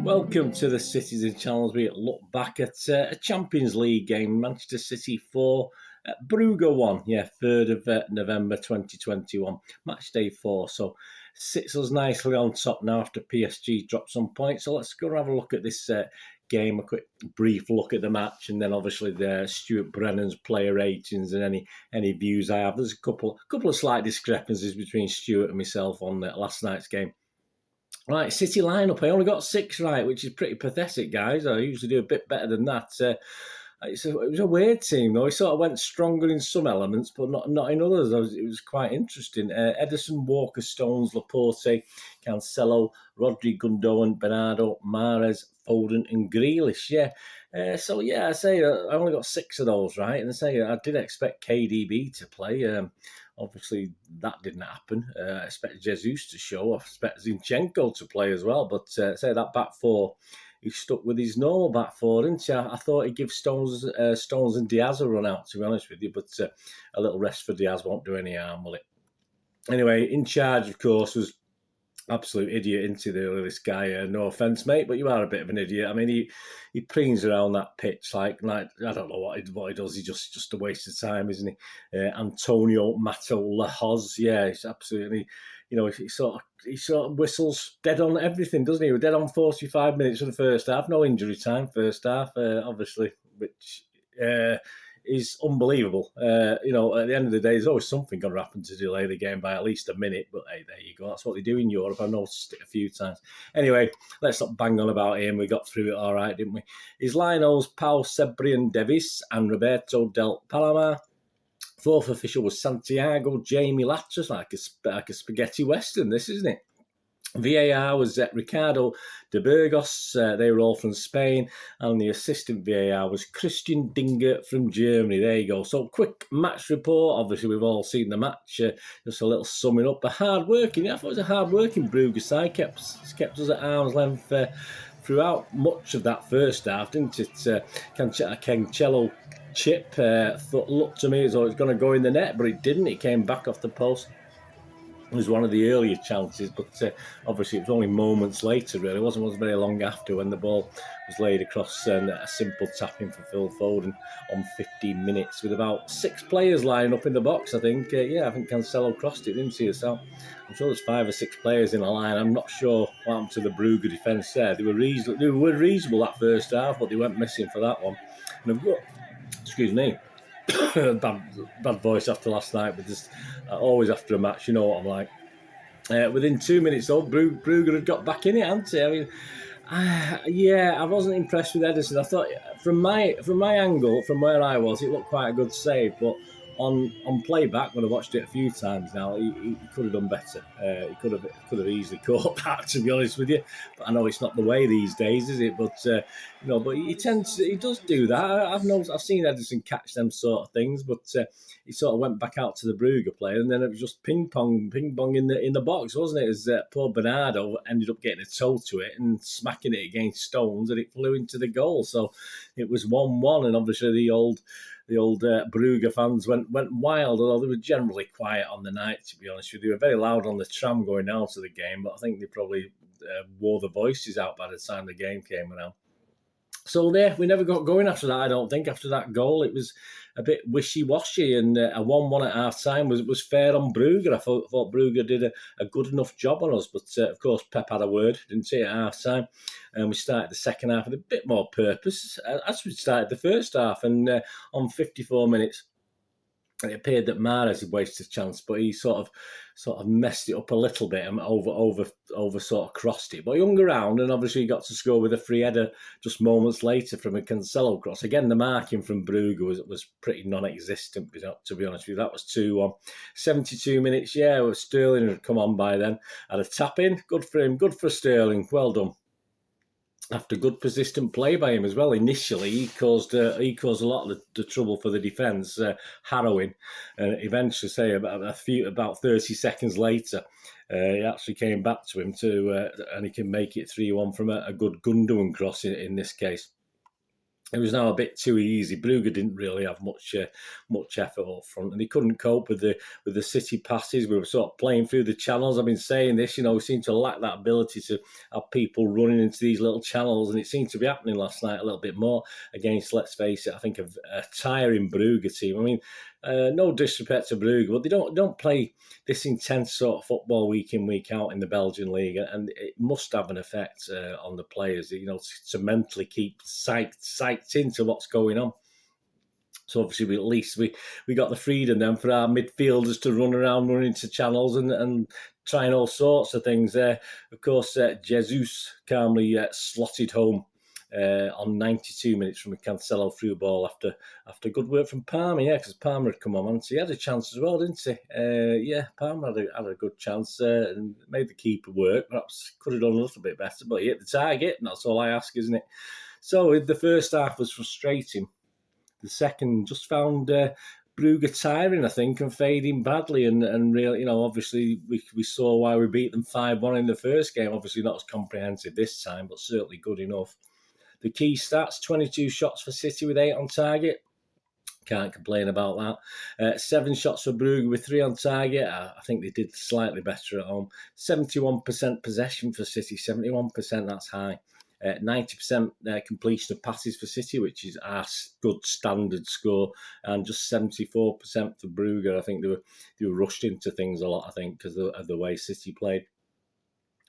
Welcome to the Cities and Channels. We look back at a Champions League game, Manchester City 4, Brugge 1, 3rd of November 2021, match day 4. So sits us nicely on top now after PSG dropped some points. So let's go and have a look at this game, a quick brief look at the match, and then obviously the Stuart Brennan's player ratings and any views I have. There's a couple of slight discrepancies between Stuart and myself on last night's game. Right, City lineup. I only got 6 right, which is pretty pathetic, guys. I usually do a bit better than that. It was a weird team, though. It sort of went stronger in some elements, but not in others. It was quite interesting. Ederson, Walker, Stones, Laporte, Cancelo, Rodri, Gundogan, Bernardo, Mahrez, Foden and Grealish. I say I only got 6 of those right. And I say I did expect KDB to play. Obviously, that didn't happen. I expect Jesus to show. I expect Zinchenko to play as well. But say that back four, he stuck with his normal back four, didn't he? I thought he'd give Stones and Diaz a run out, to be honest with you. But a little rest for Diaz won't do any harm, will it? Anyway, in charge, of course, was absolute idiot into this guy. No offence, mate, but you are a bit of an idiot. I mean, he preens around that pitch like I don't know what he does. He's just a waste of time, isn't he? Antonio Mato Lahoz, it's absolutely. He sort of whistles dead on everything, doesn't he? We're dead on 45 minutes for the first half. No injury time first half, obviously, which. Is unbelievable. At the end of the day, there's always something going to happen to delay the game by at least a minute. But hey, there you go. That's what they do in Europe. I've noticed it a few times. Anyway, let's not bang on about him. We got through it all right, didn't we? His linos, Pau Cebrian Davis and Roberto Del Palomar. Fourth official was Santiago Jamie Latras, like a spaghetti western, this, isn't it? VAR was Ricardo de Burgos. They were all from Spain. And the assistant VAR was Christian Dinger from Germany. There you go. So, quick match report. Obviously, we've all seen the match. Just a little summing up. I thought it was a hard-working Brugge side. Kept us at arm's length throughout much of that first half, didn't it? Cancelo chip looked to me as though it was going to go in the net, but it didn't. It came back off the post. It was one of the earlier chances, but obviously it was only moments later, really. It wasn't very long after when the ball was laid across and a simple tapping for Phil Foden on 15 minutes with about 6 players lining up in the box, I think. I think Cancelo crossed it, didn't he? So I'm sure there's 5 or 6 players in a line. I'm not sure what happened to the Brugge defence there. They were reasonable that first half, but they went missing for that one. And excuse me. bad voice after last night, but just always after a match, you know what I'm like. Within 2 minutes, though, Brugge had got back in it, hadn't he? I mean, I wasn't impressed with Ederson. I thought from my angle, from where I was, it looked quite a good save, but on playback, when I watched it a few times now, he could have done better. He could have easily caught that, to be honest with you. But I know it's not the way these days, is it? But but he does do that. I've seen Ederson catch them sort of things, but he sort of went back out to the Brugge player, and then it was just ping pong in the box, wasn't it? As poor Bernardo ended up getting a toe to it and smacking it against Stones, and it flew into the goal. So it was 1-1, and obviously the old Brugge fans went wild, although they were generally quiet on the night, to be honest with you. They were very loud on the tram going down to the game, but I think they probably wore the voices out by the time the game came around. So we never got going after that, I don't think. After that goal, it was a bit wishy-washy, and a 1-1 at half-time was fair on Brugge. I thought Brugge did a good enough job on us, but of course Pep had a word, didn't he, at half-time, and we started the second half with a bit more purpose, as we started the first half, and on 54 minutes, it appeared that Mahrez had wasted a chance, but he sort of messed it up a little bit and over sort of crossed it. But he hung around, and obviously he got to score with a free header just moments later from a Cancelo cross. Again, the marking from Brugge was pretty non-existent, to be honest with you. That was 2-1. 72 minutes, Sterling had come on by then. Had a tap in, good for him, good for Sterling, well done. After good persistent play by him as well. Initially, he caused a lot of the trouble for the defence, harrowing, and eventually, say about 30 seconds later, he actually came back to him and he can make it 3-1 from a good Gundogan cross in this case. It was now a bit too easy. Brugge didn't really have much effort up front, and they couldn't cope with the City passes. We were sort of playing through the channels. I've been saying this, we seem to lack that ability to have people running into these little channels, and it seemed to be happening last night a little bit more against, let's face it, I think a tiring Brugge team. I mean, no disrespect to Brugge, but they don't play this intense sort of football week in, week out in the Belgian league, and it must have an effect on the players, to mentally keep psyched into what's going on. So obviously, at least we got the freedom then for our midfielders to run around, run into channels and trying all sorts of things there. Of course, Jesus calmly slotted home on 92 minutes from a Cancelo through ball after good work from Palmer, because Palmer had come on, and he had a chance as well, didn't he? Palmer had a good chance and made the keeper work. Perhaps could have done a little bit better, but he hit the target, and that's all I ask, isn't it? So the first half was frustrating. The second just found Brugge tiring, I think, and fading badly. And really, obviously we saw why we beat them 5-1 in the first game. Obviously not as comprehensive this time, but certainly good enough. The key stats, 22 shots for City with 8 on target. Can't complain about that. 7 shots for Brugge with 3 on target. I think they did slightly better at home. 71% possession for City, 71%, that's high. 90% completion of passes for City, which is our good standard score, and just 74% for Brugge. I think they were rushed into things a lot, I think, because of the way City played.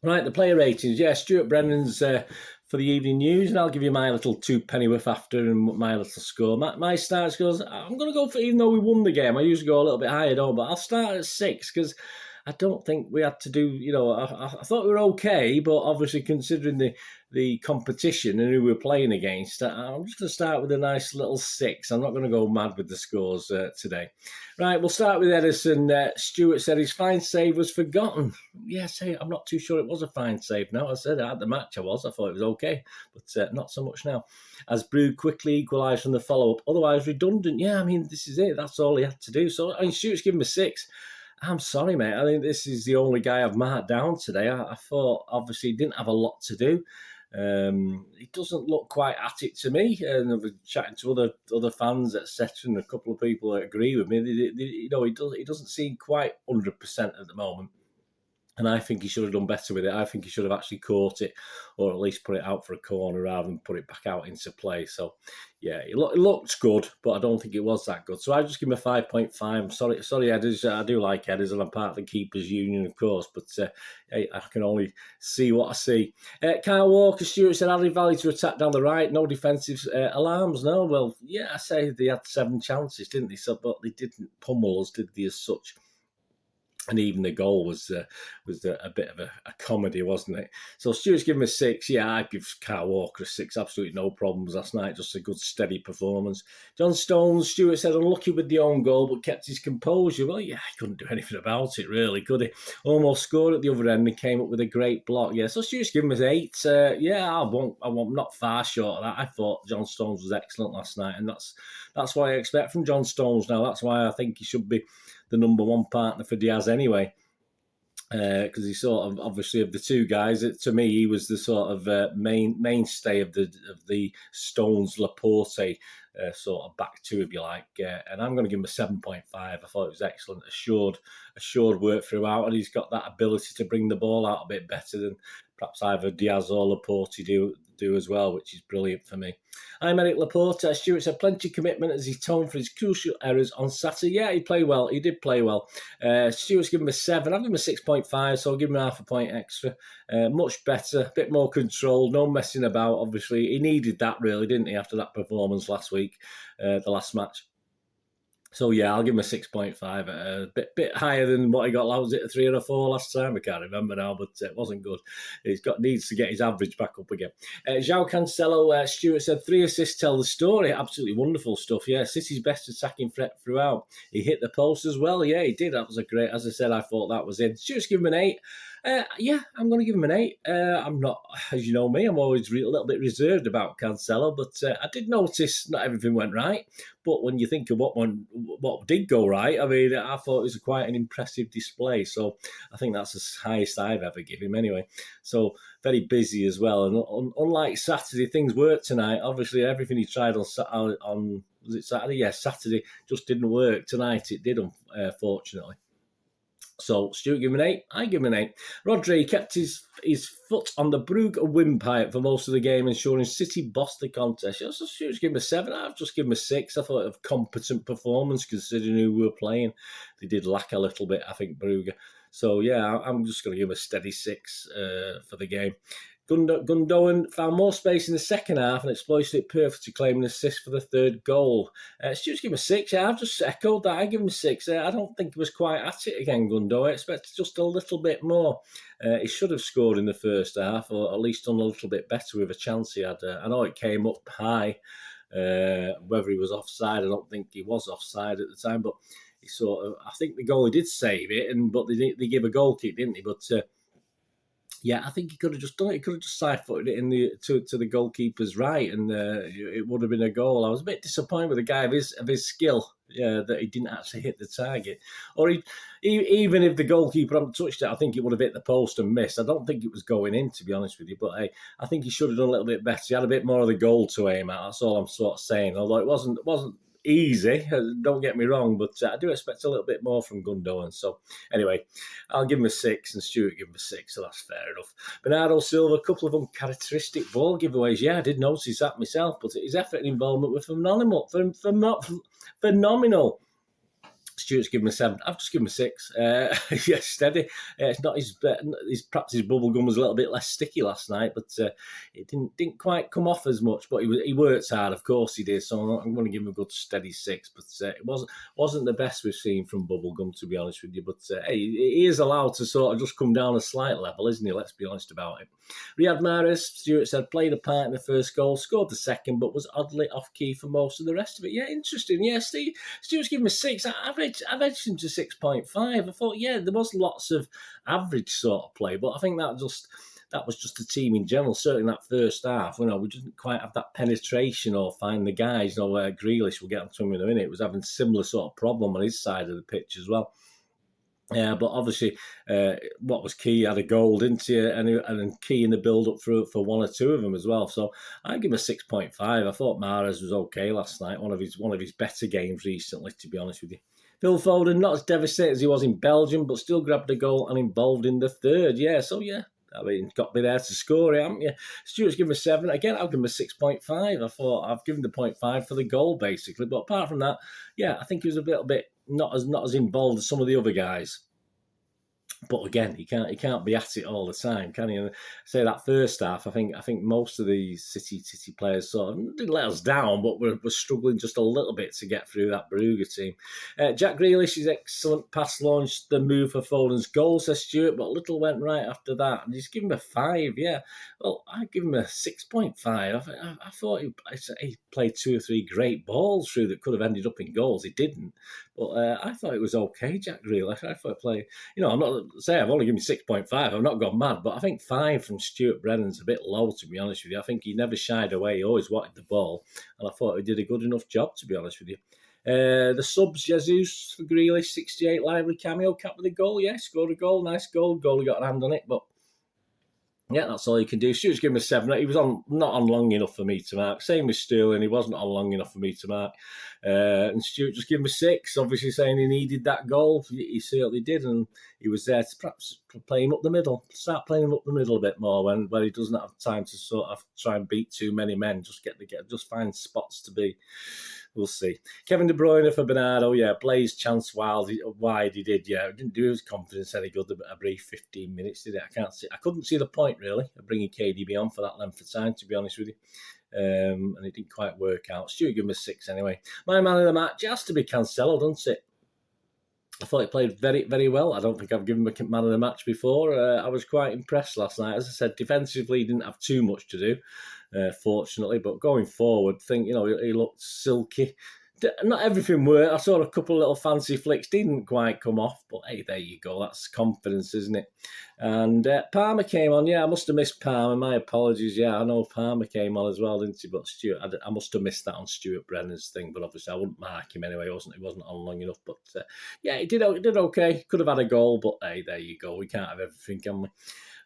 Right, the player ratings. Yeah, Stuart Brennan's for the evening news, and I'll give you my little 2 pennyworth after and my little score. My start scores, I'm going to go for, even though we won the game, I usually go a little bit higher, but I'll start at 6 because I don't think we had to do, I thought we were okay, but obviously considering the competition and who we were playing against, I'm just going to start with a nice little 6. I'm not going to go mad with the scores today. Right, we'll start with Edison. Stuart said his fine save was forgotten. Yes, I'm not too sure it was a fine save now. I said at the match I thought it was okay, but not so much now. As Brugge quickly equalised from the follow-up, otherwise redundant. Yeah, I mean, this is it. That's all he had to do. So, Stuart's given him a 6. I'm sorry, mate. I think this is the only guy I've marked down today. I thought, obviously, he didn't have a lot to do. He doesn't look quite at it to me. And I've been chatting to other fans, etc., and a couple of people that agree with me. He doesn't seem quite 100% at the moment. And I think he should have done better with it. I think he should have actually caught it, or at least put it out for a corner rather than put it back out into play. So, yeah, it looked good, but I don't think it was that good. So I just give him a 5.5. I'm sorry, Edders. I do like Edders, and I'm part of the Keepers Union, of course. But I can only see what I see. Kyle Walker, Stuart said, added value to attack down the right. No defensive alarms. No, well, yeah, I say they had 7 chances, didn't they? So, but they didn't pummel us, did they, as such? And even the goal was a bit of a comedy, wasn't it? So Stuart's given a 6. Yeah, I'd give Kyle Walker a 6. Absolutely no problems last night. Just a good, steady performance. John Stones, Stuart said, unlucky with the own goal, but kept his composure. Well, yeah, he couldn't do anything about it, really, could he? Almost scored at the other end and came up with a great block. Yeah, so Stuart's given us 8. I'm not far short of that. I thought John Stones was excellent last night, and that's what I expect from John Stones now. That's why I think he should be the number 1 partner for Diaz anyway, because he sort of, obviously, of the 2 guys, to me he was the sort of mainstay of the Stones Laporte sort of back two, if you like, and I'm going to give him a 7.5. I thought it was excellent, assured work throughout, and he's got that ability to bring the ball out a bit better than perhaps either Diaz or Laporte do as well, which is brilliant for me. I'm Eric Laporte. Stuart said plenty of commitment as he toned for his crucial errors on Saturday. Yeah, he played well. He did play well. Stuart's given him a 7. I've given him a 6.5, so I'll give him half a point extra. Much better, a bit more controlled, no messing about, obviously. He needed that, really, didn't he, after that performance last week, the last match. So, yeah, I'll give him a 6.5, a bit higher than what he got. Was it a 3 or a 4 last time? I can't remember now, but it wasn't good. Needs to get his average back up again. João Cancelo, Stuart said, 3 assists tell the story. Absolutely wonderful stuff. Yeah, City's best attacking threat throughout. He hit the post as well. Yeah, he did. That was a great, as I said, I thought that was in. Stuart's given him an 8. Yeah, I'm going to give him an 8. I'm not, as you know me, I'm always a little bit reserved about Cancelo, but I did notice not everything went right. But when you think of what did go right, I mean, I thought it was quite an impressive display. So I think that's the highest I've ever given him anyway. So very busy as well. And unlike Saturday, things worked tonight. Obviously, everything he tried on was it Saturday? Yes, Saturday just didn't work. Tonight it did, unfortunately. So Stuart gave him an 8. I give him an 8. Rodri kept his foot on the Brugge windpipe for most of the game, ensuring City bossed the contest. So Stuart's given him a 7. I've just given him a 6. I thought of competent performance considering who we were playing. They did lack a little bit, I think, Brugge. So yeah, I'm just going to give him a steady 6 for the game. Gundogan found more space in the second half and exploited it perfectly, claiming an assist for the third goal. Stuart's given him a 6. Yeah, I've just echoed that. I give him a 6. I don't think he was quite at it again, Gundogan. I expected just a little bit more. He should have scored in the first half, or at least done a little bit better with a chance he had. I know it came up high. Whether he was offside, I don't think he was offside at the time, but he I think the goalie did save it, but they gave a goal kick, didn't he? But yeah, I think he could have just done it. He could have just side-footed it to the goalkeeper's right, and it would have been a goal. I was a bit disappointed with the guy of his skill that he didn't actually hit the target. Or even if the goalkeeper hadn't touched it, I think it would have hit the post and missed. I don't think it was going in, to be honest with you. But I think he should have done a little bit better. He had a bit more of the goal to aim at. That's all I'm sort of saying. Although it wasn't easy, don't get me wrong, but I do expect a little bit more from Gundogan. So anyway, I'll give him a 6 and Stuart give him a 6, so that's fair enough. Bernardo Silva, a couple of uncharacteristic ball giveaways. Yeah, I did notice that myself, but his effort and involvement were phenomenal. Stuart's given him a 7. I've just given him a 6. Yeah, steady. It's not perhaps his bubble gum was a little bit less sticky last night, but it didn't quite come off as much. But he worked hard, of course he did. So I'm going to give him a good steady 6. But it wasn't the best we've seen from bubble gum, to be honest with you. But hey, he is allowed to sort of just come down a slight level, isn't he? Let's be honest about it. Riyad Mahrez, Stuart said, played a part in the first goal, scored the second, but was oddly off key for most of the rest of it. Yeah, interesting. Yeah, Stuart's given him a 6. I've edged him to 6.5. I thought, yeah, there was lots of average sort of play, but I think that was just the team in general. Certainly in that first half, we didn't quite have that penetration or find the guys. Grealish, we'll get onto him in a minute, was having a similar sort of problem on his side of the pitch as well. Yeah, but obviously, what was key, had a goal, didn't he? And key in the build-up for one or two of them as well. So I give him a 6.5. I thought Mahrez was okay last night. One of his better games recently, to be honest with you. Phil Foden, not as devastated as he was in Belgium, but still grabbed a goal and involved in the third. Yeah, so yeah. I mean, got me there to score it, haven't you? Stuart's given him a 7. Again, I'll give him a 6.5. I thought I've given the 0.5 for the goal, basically. But apart from that, yeah, I think he was a little bit not as involved as some of the other guys. But again, he can't be at it all the time, can he? And say that first half, I think most of the City players sort of didn't let us down, but we're struggling just a little bit to get through that Brugge team. Jack Grealish's excellent pass launched the move for Foden's goal, says Stuart, but little went right after that. And he's given him a 5, yeah. Well, I give him a 6.5. I thought he played 2 or 3 great balls through that could have ended up in goals. He didn't. But I thought it was okay, Jack Grealish. I thought he played, I'm not say I've only given him 6.5. I've not gone mad, but I think 5 from Stuart Brennan's a bit low, to be honest with you. I think he never shied away. He always wanted the ball, and I thought he did a good enough job, to be honest with you. The subs, Jesus for Grealish, 68, lively cameo, capped with a goal. Yeah, scored a goal, nice goal. Goalie got an hand on it, but yeah, that's all you can do. Stuart's given him a 7. He was not on long enough for me to mark. Same with Sterling, he wasn't on long enough for me to mark. And Stuart just gave him a 6, obviously saying he needed that goal. He certainly did, and he was there to perhaps play him up the middle. Start playing him up the middle a bit more when he doesn't have time to sort of try and beat too many men. Just find spots to be. We'll see. Kevin De Bruyne for Bernardo, yeah, plays chance wide. He did, yeah. Didn't do his confidence any good. A brief 15 minutes, did it? I couldn't see the point really of bringing KDB on for that length of time, to be honest with you. And it didn't quite work out. Stuart gave him a 6 anyway. My man of the match has to be Cancelo, doesn't it? I thought he played very, very well. I don't think I've given him a man of the match before. I was quite impressed last night. As I said, defensively, he didn't have too much to do, fortunately. But going forward, he looked silky, not everything worked. I saw a couple of little fancy flicks, didn't quite come off, but hey, there you go. That's confidence, isn't it? And Palmer came on. Yeah, I must have missed Palmer. My apologies. Yeah, I know Palmer came on as well, didn't he? But Stuart, I must have missed that on Stuart Brennan's thing. But obviously, I wouldn't mark him anyway. He wasn't on long enough. But yeah, he did okay. Could have had a goal, but hey, there you go. We can't have everything, can we?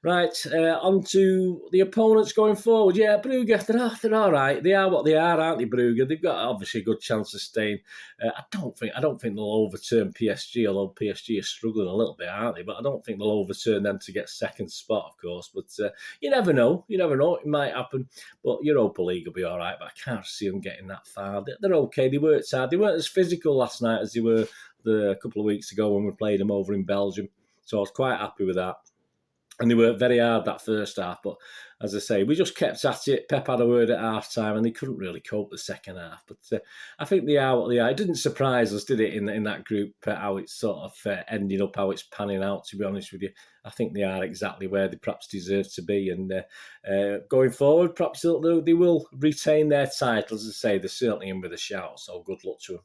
Right, on to the opponents going forward. Yeah, Brugge, they're all right. They are what they are, aren't they, Brugge? They've got obviously a good chance of staying. I don't think they'll overturn PSG, although PSG are struggling a little bit, aren't they? But I don't think they'll overturn them to get second spot, of course. But you never know. You never know. It might happen. But Europa League will be all right. But I can't see them getting that far. They're okay. They worked hard. They weren't as physical last night as they were a couple of weeks ago when we played them over in Belgium. So I was quite happy with that. And they worked very hard that first half. But as I say, we just kept at it. Pep had a word at half time and they couldn't really cope the second half. But I think they are what they are. It didn't surprise us, did it, in that group, how it's sort of ending up, how it's panning out, to be honest with you. I think they are exactly where they perhaps deserve to be. And going forward, perhaps they will retain their title. As I say, they're certainly in with a shout. So good luck to them.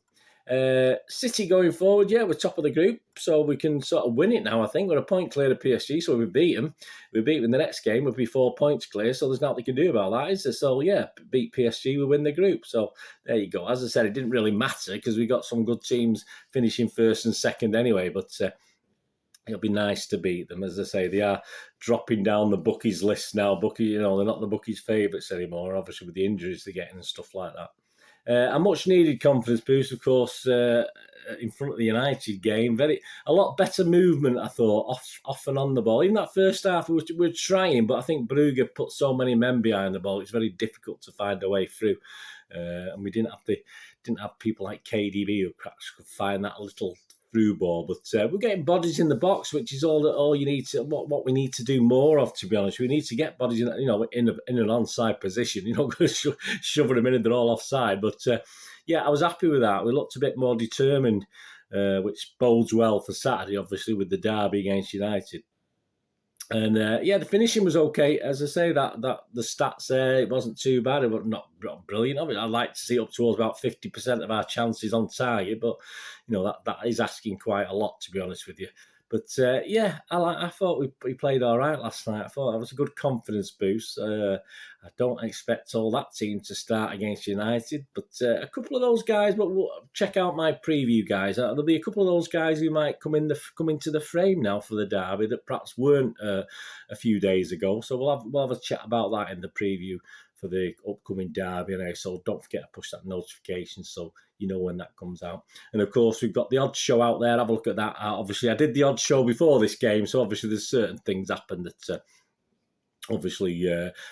City going forward, yeah, we're top of the group, so we can sort of win it now. I think we're a point clear of PSG, so if we beat them in the next game, we'll be 4 points clear, so there's nothing we can do about that, is there? So yeah, beat PSG, we win the group. So there you go. As I said, it didn't really matter because we got some good teams finishing first and second anyway, but it'll be nice to beat them. As I say, they are dropping down the bookies list now. They're not the bookies' favourites anymore, obviously with the injuries they're getting and stuff like that. A much needed confidence boost, of course, in front of the United game. A lot better movement, I thought, off and on the ball. Even that first half, we were trying, but I think Brugge put so many men behind the ball. It's very difficult to find a way through, and we didn't have people like KDB who perhaps could find that little through ball. But we're getting bodies in the box, which is all you need to. What we need to do more of, to be honest. We need to get bodies in an onside position. Shoving them in and they're all offside. But yeah, I was happy with that. We looked a bit more determined, which bodes well for Saturday, obviously with the derby against United. And yeah, the finishing was okay. As I say, that the stats there, it wasn't too bad. It was not brilliant. I'd like to see up towards about 50% of our chances on target, but that is asking quite a lot, to be honest with you. But yeah, I thought we played all right last night. I thought that was a good confidence boost. I don't expect all that team to start against United, but a couple of those guys. But check out my preview, guys. There'll be a couple of those guys who might come into the frame now for the derby that perhaps weren't a few days ago. So we'll have a chat about that in the preview for the upcoming derby. So don't forget to push that notification so you know when that comes out. And of course, we've got the odds show out there. Have a look at that. Obviously, I did the odds show before this game, so obviously there's certain things happen that obviously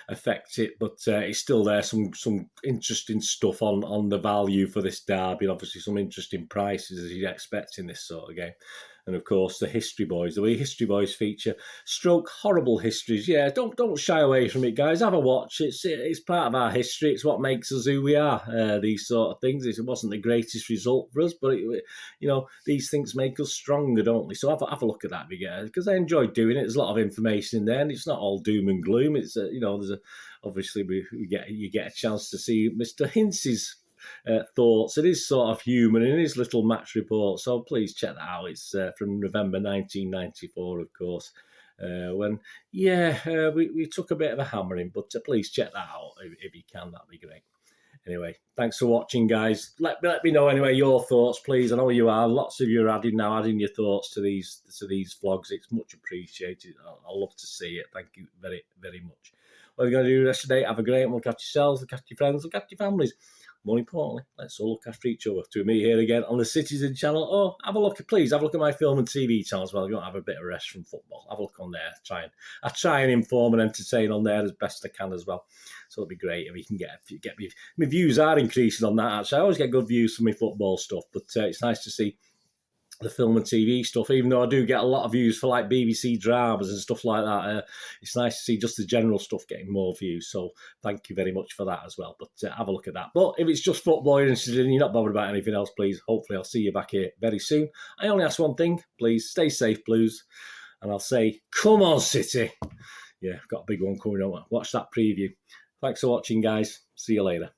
affect it, but it's still there. Some interesting stuff on the value for this derby, and obviously some interesting prices as you'd expect in this sort of game. And of course, the History Boys, the way History Boys feature, stroke horrible histories. Yeah, don't shy away from it, guys. Have a watch. It's part of our history. It's what makes us who we are. These sort of things. It wasn't the greatest result for us, but these things make us stronger, don't they? So have a look at that, because I enjoy doing it. There's a lot of information in there, and it's not all doom and gloom. It's obviously you get a chance to see Mr. Hintz's thoughts. It is sort of human in his little match report, so please check that out. It's from November 1994, of course, when we took a bit of a hammering, but please check that out if you can. That'd be great. Anyway, thanks for watching, guys. Let me know anyway your thoughts, please. I know you are. Lots of you are adding your thoughts to these vlogs. It's much appreciated. I love to see it. Thank you very, very much. What are you going to do the rest of the day? Have a great one. Look after yourselves, look after your friends, look after your families. More importantly, let's all look after each other. To me here again on the Citizen channel. Oh, have a look at my film and TV channel as well. If you want to have a bit of rest from football, have a look on there. I try and inform and entertain on there as best I can as well. So it'll be great if you can get me. My views are increasing on that. Actually, I always get good views for my football stuff, but it's nice to see the film and TV stuff, even though I do get a lot of views for like BBC dramas and stuff like that. It's nice to see just the general stuff getting more views. So thank you very much for that as well. But have a look at that. But if it's just football you're interested in, you're not bothered about anything else, please. Hopefully I'll see you back here very soon. I only ask one thing, please stay safe, Blues. And I'll say, come on, City. Yeah, I've got a big one coming up. Watch that preview. Thanks for watching, guys. See you later.